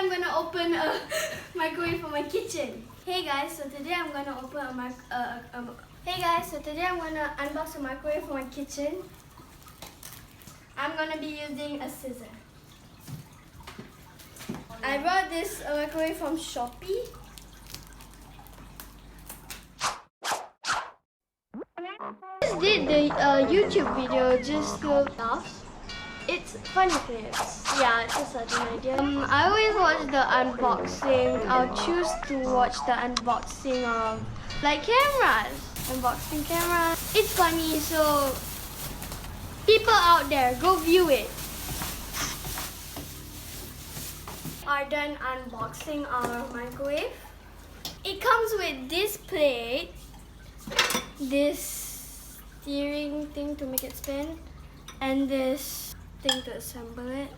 I'm gonna open a microwave for my kitchen. Hey guys, so today I'm gonna unbox a microwave for my kitchen. I'm gonna be using a scissor. I bought this microwave from Shopee. I just did the YouTube video just to laugh. It's funny clips. Yeah, it's just such an idea. I always watch the unboxing. I'll choose to watch the unboxing of like cameras. Unboxing cameras. It's funny, so people out there, go view it. Are done unboxing our microwave. It comes with this plate, this steering thing to make it spin, and this thing to assemble it.